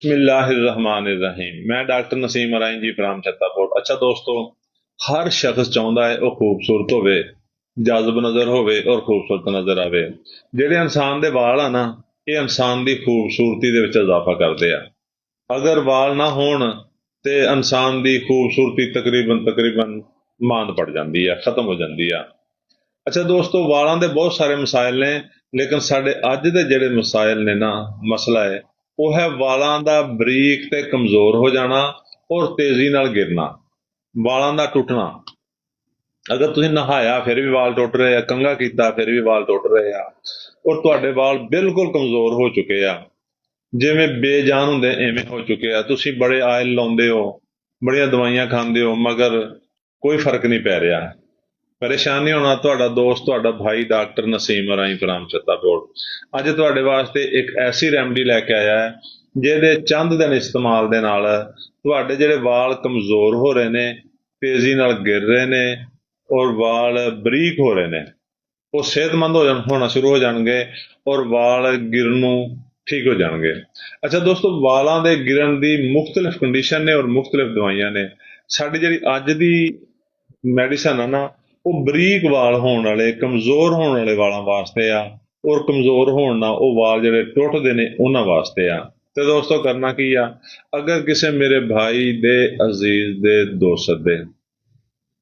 बिस्मिल्लाहिर्रहमानिर्रहीम। मैं doctor Naseem Arain ji from Chhattapur. अच्छा दोस्तों, हर शख्स चाहता है वह खूबसूरत होवे, जाजब नजर होवे और खूबसूरत नजर आवे। ਜਿਹੜੇ ਇਨਸਾਨ ਦੇ ਵਾਲ ਆ ਨਾ, ਇਹ ਇਨਸਾਨ ਦੀ ਖੂਬਸੂਰਤੀ ਦੇ ਵਿੱਚ ਇਜ਼ਾਫਾ ਕਰਦੇ ਆ। ਅਗਰ ਵਾਲ ਨਾ ਹੋਣ ਤੇ ਇਨਸਾਨ ਦੀ ਖੂਬਸੂਰਤੀ ਤਕਰੀਬਨ ਮਾਂਦ ਪੜ ਜਾਂਦੀ ਆ, ਖਤਮ ਹੋ ਜਾਂਦੀ ਆ। ਅੱਛਾ ਦੋਸਤੋ, ਵਾਲਾਂ ਦੇ ਬਹੁਤ ਸਾਰੇ ਮਸਾਇਲ ਨੇ, ਲੇਕਿਨ ਸਾਡੇ ਅੱਜ ਦੇ ਜਿਹੜੇ ਮਸਾਇਲ ਨੇ ਨਾ, ਮਸਲਾ ਹੈ ਉਹ ਹੈ ਵਾਲਾਂ ਦਾ ਬਰੀਕ ਤੇ ਕਮਜ਼ੋਰ ਹੋ ਜਾਣਾ ਔਰ ਤੇਜ਼ੀ ਨਾਲ ਗਿਰਨਾ, ਵਾਲਾਂ ਦਾ ਟੁੱਟਣਾ। ਅਗਰ ਤੁਸੀਂ ਨਹਾਇਆ ਫਿਰ ਵੀ ਵਾਲ ਟੁੱਟ ਰਹੇ ਆ, ਕੰਘਾ ਕੀਤਾ ਫਿਰ ਵੀ ਵਾਲ ਟੁੱਟ ਰਹੇ ਆ, ਔਰ ਤੁਹਾਡੇ ਵਾਲ ਬਿਲਕੁਲ ਕਮਜ਼ੋਰ ਹੋ ਚੁੱਕੇ ਆ, ਜਿਵੇਂ ਬੇਜਾਨ ਹੁੰਦੇ ਐਵੇਂ ਹੋ ਚੁੱਕੇ ਆ। ਤੁਸੀਂ ਬੜੇ ਆਇਲ ਲਾਉਂਦੇ ਹੋ, ਬੜੀਆਂ ਦਵਾਈਆਂ ਖਾਂਦੇ ਹੋ, ਮਗਰ ਕੋਈ ਫਰਕ ਨਹੀਂ ਪੈ ਰਿਹਾ। ਪਰੇਸ਼ਾਨ ਨਹੀਂ ਹੋਣਾ। ਤੁਹਾਡਾ ਦੋਸਤ, ਤੁਹਾਡਾ ਭਾਈ ਡਾਕਟਰ ਨਸੀਮ ਅਰਾਈ ਫਰਾਮ ਛੱਤਾਪੁਰ ਅੱਜ ਤੁਹਾਡੇ ਵਾਸਤੇ ਇੱਕ ਐਸੀ ਰੈਮਡੀ ਲੈ ਕੇ ਆਇਆ ਹੈ ਜਿਹਦੇ ਚੰਦ ਦਿਨ ਇਸਤੇਮਾਲ ਦੇ ਨਾਲ ਤੁਹਾਡੇ ਜਿਹੜੇ ਵਾਲ ਕਮਜ਼ੋਰ ਹੋ ਰਹੇ ਨੇ, ਤੇਜ਼ੀ ਨਾਲ ਗਿਰ ਰਹੇ ਨੇ ਔਰ ਵਾਲ ਬਰੀਕ ਹੋ ਰਹੇ ਨੇ, ਉਹ ਸਿਹਤਮੰਦ ਹੋਣਾ ਸ਼ੁਰੂ ਹੋ ਜਾਣਗੇ ਔਰ ਵਾਲ ਗਿਰਨ ਨੂੰ ਠੀਕ ਹੋ ਜਾਣਗੇ। ਅੱਛਾ ਦੋਸਤੋ, ਵਾਲਾਂ ਦੇ ਗਿਰਨ ਦੀ ਮੁxtਲਿਫ ਕੰਡੀਸ਼ਨ ਨੇ ਔਰ ਮੁxtਲਿਫ ਦਵਾਈਆਂ ਨੇ। ਸਾਡੀ ਜਿਹੜੀ ਅੱਜ ਦੀ ਮੈਡੀਸਨ ਆ ਨਾ, ਉਹ ਬਰੀਕ ਵਾਲ ਹੋਣ ਵਾਲੇ, ਕਮਜ਼ੋਰ ਹੋਣ ਵਾਲੇ ਵਾਲਾਂ ਵਾਸਤੇ ਆ, ਔਰ ਕਮਜ਼ੋਰ ਹੋਣ ਨਾਲ ਉਹ ਵਾਲ ਜਿਹੜੇ ਟੁੱਟਦੇ ਨੇ ਉਹਨਾਂ ਵਾਸਤੇ ਆ। ਤੇ ਦੋਸਤੋ, ਕਰਨਾ ਕੀ ਆ, ਅਗਰ ਕਿਸੇ ਮੇਰੇ ਭਾਈ ਦੇ ਅਜ਼ੀਜ਼ ਦੇ ਦੋਸਤ ਦੇ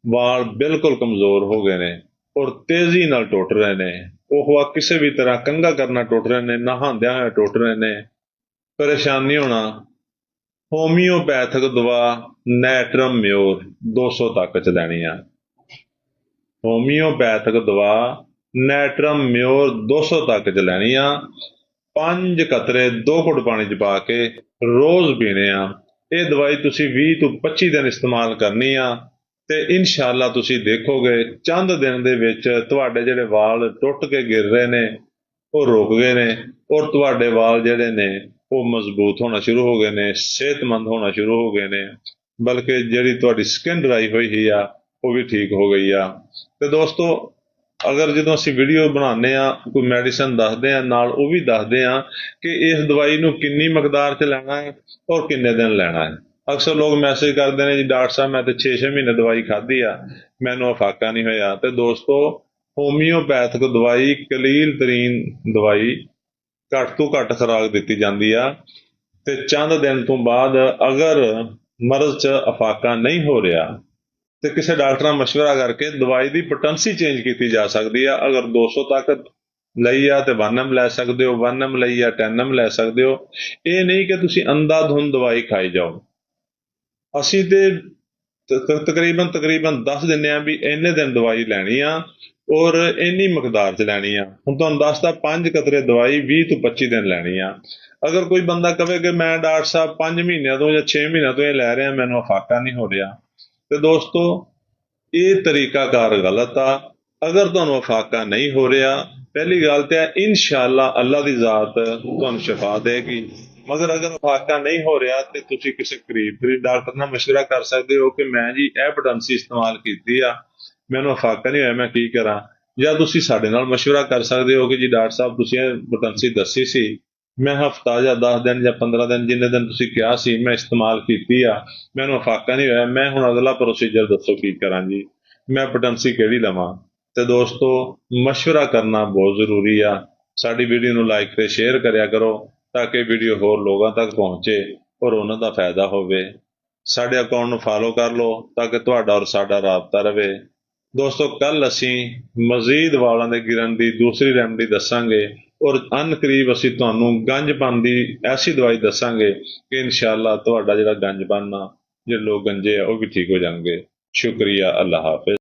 ਵਾਲ ਬਿਲਕੁਲ ਕਮਜ਼ੋਰ ਹੋ ਗਏ ਨੇ ਔਰ ਤੇਜ਼ੀ ਨਾਲ ਟੁੱਟ ਰਹੇ ਨੇ, ਉਹ ਕਿਸੇ ਵੀ ਤਰ੍ਹਾਂ ਕੰਘਾ ਕਰਨਾ ਟੁੱਟ ਰਹੇ ਨੇ, ਨਹਾਉਂਦਿਆਂ ਹੋਏ ਟੁੱਟ ਰਹੇ ਨੇ, ਪਰੇਸ਼ਾਨ ਨਹੀਂ ਹੋਣਾ। ਹੋਮਿਓਪੈਥਿਕ ਦਵਾ ਨੈਟਰਮ ਮਿਓਰ 200 ਤੱਕ ਚ ਲੈਣੀ ਆ। ਹੋਮਿਓਪੈਥਿਕ ਦਵਾ ਨੈਟਰਮ ਮਿਓਰ 200 ਤੱਕ ਚ ਲੈਣੀ ਆ। 5 ਕਤਰੇ 2 ਘੁੱਟ ਪਾਣੀ ਚ ਪਾ ਕੇ ਰੋਜ਼ ਪੀਣੇ ਆ। ਇਹ ਦਵਾਈ ਤੁਸੀਂ 20 ਤੋਂ 25 ਦਿਨ ਇਸਤੇਮਾਲ ਕਰਨੀ ਆ ਤੇ ਇਨਸ਼ਾਅੱਲਾ ਤੁਸੀਂ ਦੇਖੋਗੇ ਚੰਦ ਦਿਨ ਦੇ ਵਿੱਚ ਤੁਹਾਡੇ ਜਿਹੜੇ ਵਾਲ ਟੁੱਟ ਕੇ ਗਿਰ ਰਹੇ ਨੇ ਉਹ ਰੁਕ ਗਏ ਨੇ, ਔਰ ਤੁਹਾਡੇ ਵਾਲ ਜਿਹੜੇ ਨੇ ਉਹ ਮਜ਼ਬੂਤ ਹੋਣਾ ਸ਼ੁਰੂ ਹੋ ਗਏ ਨੇ, ਸਿਹਤਮੰਦ ਹੋਣਾ ਸ਼ੁਰੂ ਹੋ ਗਏ ਨੇ, ਬਲਕਿ ਜਿਹੜੀ ਤੁਹਾਡੀ ਸਕਿਨ ਡਰਾਈ ਹੋਈ ਹੀ ਆ ਉਹ ਵੀ ਠੀਕ ਹੋ ਗਈ ਆ। ਤੇ ਦੋਸਤੋ, ਅਗਰ ਜਦੋਂ ਅਸੀਂ ਵੀਡੀਓ ਬਣਾਉਂਦੇ ਆ, ਕੋਈ ਮੈਡੀਸਨ ਦੱਸਦੇ ਆ, ਨਾਲ ਉਹ ਵੀ ਦੱਸਦੇ ਆ ਕਿ ਇਸ ਦਵਾਈ ਨੂੰ ਕਿੰਨੀ ਮਕਦਾਰ 'ਚ ਲੈਣਾ ਹੈ ਔਰ ਕਿੰਨੇ ਦਿਨ ਲੈਣਾ ਹੈ। ਅਕਸਰ ਲੋਕ ਮੈਸੇਜ ਕਰਦੇ ਨੇ, ਜੀ ਡਾਕਟਰ ਸਾਹਿਬ ਮੈਂ ਤੇ 6-6 ਮਹੀਨੇ ਦਵਾਈ ਖਾਧੀ ਆ, ਮੈਨੂੰ ਅਫਾਕਾ ਨਹੀਂ ਹੋਇਆ। ਤੇ ਦੋਸਤੋ, ਹੋਮਿਓਪੈਥਿਕ ਦਵਾਈ ਕਲੀਲ ਤਰੀਨ ਦਵਾਈ, ਘੱਟ ਤੋਂ ਘੱਟ ਖੁਰਾਕ ਦਿੱਤੀ ਜਾਂਦੀ ਆ, ਤੇ ਚੰਦ ਦਿਨ ਤੋਂ ਬਾਅਦ ਅਗਰ ਮਰਜ਼ 'ਚ ਅਫਾਕਾ ਨਹੀਂ ਹੋ ਰਿਹਾ ਤੇ ਕਿਸੇ ਡਾਕਟਰ ਨਾਲ ਮਸ਼ਵਰਾ ਕਰਕੇ ਦਵਾਈ ਦੀ ਪੋਟੈਂਸੀ ਚੇਂਜ ਕੀਤੀ ਜਾ ਸਕਦੀ ਆ। ਅਗਰ 200 ਤੱਕ ਲਈ ਆ ਤੇ 1 ਲੈ ਸਕਦੇ ਹੋ, 1 ਲਈ ਆ 10 ਲੈ ਸਕਦੇ ਹੋ। ਇਹ ਨਹੀਂ ਕਿ ਤੁਸੀਂ ਅੰਧਾਧੁੰਦ ਦਵਾਈ ਖਾਈ ਜਾਓ। ਅਸੀਂ ਤੇ ਤਕਰੀਬਨ ਦੱਸ ਦਿੰਦੇ ਆ ਵੀ ਇੰਨੇ ਦਿਨ ਦਵਾਈ ਲੈਣੀ ਆ ਔਰ ਇੰਨੀ ਮਕਦਾਰ 'ਚ ਲੈਣੀ ਆ। ਹੁਣ ਤੁਹਾਨੂੰ ਦੱਸਦਾ 5 ਕਤਰੇ ਦਵਾਈ 20 ਤੋਂ 25 ਦਿਨ ਲੈਣੀ ਆ। ਅਗਰ ਕੋਈ ਬੰਦਾ ਕਵੇ ਕਿ ਮੈਂ ਡਾਕਟਰ ਸਾਹਿਬ 5 ਮਹੀਨਿਆਂ ਤੋਂ ਜਾਂ 6 ਮਹੀਨਿਆਂ ਤੋਂ ਇਹ ਲੈ ਰਿਹਾ, ਮੈਨੂੰ ਅਫਾਕਾ ਨਹੀਂ ਹੋ ਰਿਹਾ, ਤੇ ਦੋਸਤੋ ਇਹ ਤਰੀਕਾਕਾਰ ਗਲਤ ਆ। ਅਗਰ ਤੁਹਾਨੂੰ ਅਫਾਕਾ ਨਹੀਂ ਹੋ ਰਿਹਾ, ਪਹਿਲੀ ਗੱਲ ਤੇ ਇਨਸ਼ਾਅੱਲਾ ਅੱਲਾ ਦੀ ਜ਼ਾਤ ਤੁਹਾਨੂੰ ਸ਼ਿਫਾ ਦੇਗੀ। ਮਗਰ ਅਗਰ ਅਫਾਕਾ ਨਹੀਂ ਹੋ ਰਿਹਾ ਤੇ ਤੁਸੀਂ ਕਿਸੇ ਕਰੀਬ ਡਾਕਟਰ ਨਾਲ ਮਸ਼ਵਰਾ ਕਰ ਸਕਦੇ ਹੋ ਕਿ ਮੈਂ ਜੀ ਇਹ ਪੋਟੈਂਸੀ ਇਸਤੇਮਾਲ ਕੀਤੀ ਆ, ਮੈਨੂੰ ਅਫਾਕਾ ਨਹੀਂ ਹੋਇਆ, ਮੈਂ ਕੀ ਕਰਾਂ। ਜਾਂ ਤੁਸੀਂ ਸਾਡੇ ਨਾਲ ਮਸ਼ਵਰਾ ਕਰ ਸਕਦੇ ਹੋ ਕਿ ਜੀ ਡਾਕਟਰ ਸਾਹਿਬ ਤੁਸੀਂ ਇਹ ਪੋਟੈਂਸੀ ਦੱਸੀ ਸੀ, ਮੈਂ ਹਫਤਾ ਜਾਂ 10 ਦਿਨ ਜਾਂ 15 ਦਿਨ ਜਿੰਨੇ ਦਿਨ ਤੁਸੀਂ ਕਿਹਾ ਸੀ ਮੈਂ ਇਸਤੇਮਾਲ ਕੀਤੀ ਆ, ਮੈਨੂੰ ਅਫਾਕਾ ਨਹੀਂ ਹੋਇਆ, ਮੈਂ ਹੁਣ ਅਗਲਾ ਪ੍ਰੋਸੀਜਰ ਦੱਸੋ ਕੀ ਕਰਾਂ ਜੀ, ਮੈਂ ਪੋਟੈਂਸੀ ਕਿਹੜੀ ਲਵਾਂ। ਤੇ ਦੋਸਤੋ, ਮਸ਼ਵਰਾ ਕਰਨਾ ਬਹੁਤ ਜ਼ਰੂਰੀ ਆ। ਸਾਡੀ ਵੀਡੀਓ ਨੂੰ ਲਾਈਕ ਤੇ ਸ਼ੇਅਰ ਕਰਿਆ ਕਰੋ ਤਾਂ ਕਿ ਵੀਡੀਓ ਹੋਰ ਲੋਕਾਂ ਤੱਕ ਪਹੁੰਚੇ ਔਰ ਉਹਨਾਂ ਦਾ ਫਾਇਦਾ ਹੋਵੇ। ਸਾਡੇ ਅਕਾਊਂਟ ਨੂੰ ਫਾਲੋ ਕਰ ਲਓ ਤਾਂ ਕਿ ਤੁਹਾਡਾ ਔਰ ਸਾਡਾ ਰਾਬਤਾ ਰਵੇ। ਦੋਸਤੋ, ਕੱਲ ਅਸੀਂ ਮਜ਼ੀਦ ਵਾਲਾਂ ਦੇ ਗਿਰਨ ਦੀ ਦੂਸਰੀ ਰੈਮਡੀ ਦੱਸਾਂਗੇ ਔਰ ਅਨਕਰੀਬ ਅਸੀਂ ਤੁਹਾਨੂੰ ਗੰਜਪਨ ਦੀ ਐਸੀ ਦਵਾਈ ਦੱਸਾਂਗੇ ਕਿ ਇਨਸ਼ਾਅੱਲਾ ਤੁਹਾਡਾ ਜਿਹੜਾ ਗੰਜਪਨ ਆ, ਜਿਹੜੇ ਲੋਕ ਗੰਜੇ ਆ ਉਹ ਵੀ ਠੀਕ ਹੋ ਜਾਣਗੇ। ਸ਼ੁਕਰੀਆ, ਅੱਲਾ ਹਾਫਿਜ਼।